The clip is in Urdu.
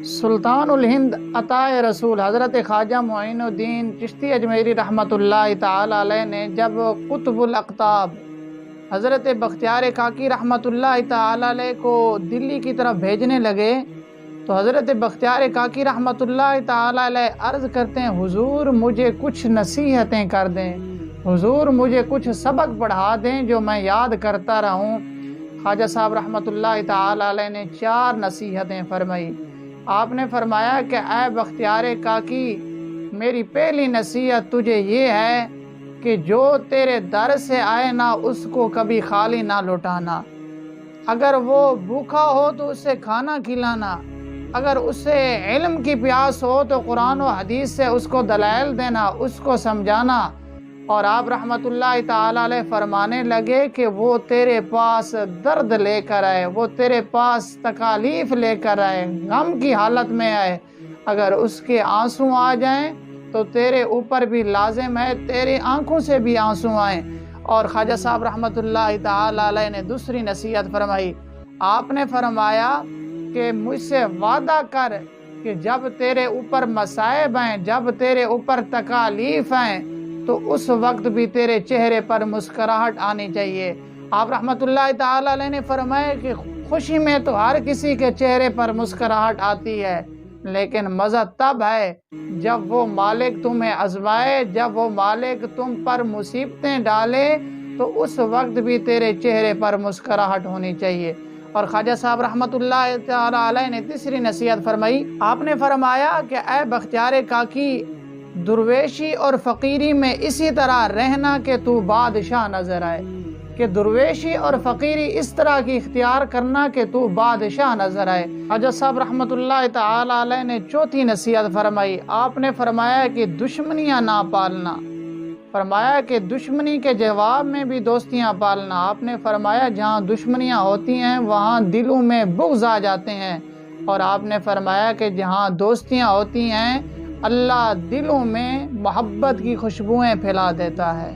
سلطان الہند عطائے رسول حضرت خواجہ معین الدین چشتی اجمیری رحمۃ اللہ تعالی علیہ نے جب قطب الاقطاب حضرت بختیار کاکی رحمۃ اللہ تعالی علیہ کو دلی کی طرف بھیجنے لگے تو حضرت بختیار کاکی رحمۃ اللہ تعالی علیہ عرض کرتے ہیں، حضور مجھے کچھ نصیحتیں کر دیں، حضور مجھے کچھ سبق پڑھا دیں جو میں یاد کرتا رہوں۔ خواجہ صاحب رحمۃ اللہ تعالی علیہ نے 4 نصیحتیں فرمائی۔ آپ نے فرمایا کہ اے بختیار کاکی، میری پہلی نصیحت تجھے یہ ہے کہ جو تیرے در سے آئے نا اس کو کبھی خالی نہ لوٹانا۔ اگر وہ بھوکا ہو تو اسے کھانا کھلانا، اگر اسے علم کی پیاس ہو تو قرآن و حدیث سے اس کو دلائل دینا، اس کو سمجھانا۔ اور آپ رحمت اللہ تعالی علیہ فرمانے لگے کہ وہ تیرے پاس درد لے کر آئے، وہ تیرے پاس تکالیف لے کر آئے، غم کی حالت میں آئے، اگر اس کے آنسو آ جائیں تو تیرے اوپر بھی لازم ہے تیری آنکھوں سے بھی آنسو آئیں۔ اور خواجہ صاحب رحمت اللہ تعالی علیہ نے دوسری نصیحت فرمائی۔ آپ نے فرمایا کہ مجھ سے وعدہ کر کہ جب تیرے اوپر مصائب ہیں، جب تیرے اوپر تکالیف ہیں تو اس وقت بھی تیرے چہرے پر مسکراہٹ آنی چاہیے۔ آپ رحمت اللہ تعالی علیہ نے فرمایا کہ خوشی میں تو ہر کسی کے چہرے پر مسکراہٹ آتی ہے، لیکن مزہ تب ہے جب وہ مالک تمہیں آزمائے، جب وہ مالک تم پر مصیبتیں ڈالے تو اس وقت بھی تیرے چہرے پر مسکراہٹ ہونی چاہیے۔ اور خواجہ صاحب رحمت اللہ تعالی علیہ نے تیسری نصیحت فرمائی۔ آپ نے فرمایا کہ اے بختیار کاکی، درویشی اور فقیری میں اسی طرح رہنا کہ تو بادشاہ نظر آئے، کہ درویشی اور فقیری اس طرح کی اختیار کرنا کہ تو بادشاہ نظر آئے۔ خواجہ صاحب رحمت اللہ تعالی علیہ نے چوتھی نصیحت فرمائی۔ آپ نے فرمایا کہ دشمنیاں نہ پالنا، فرمایا کہ دشمنی کے جواب میں بھی دوستیاں پالنا۔ آپ نے فرمایا جہاں دشمنیاں ہوتی ہیں وہاں دلوں میں بغض آ جاتے ہیں، اور آپ نے فرمایا کہ جہاں دوستیاں ہوتی ہیں اللہ دلوں میں محبت کی خوشبوئیں پھیلا دیتا ہے۔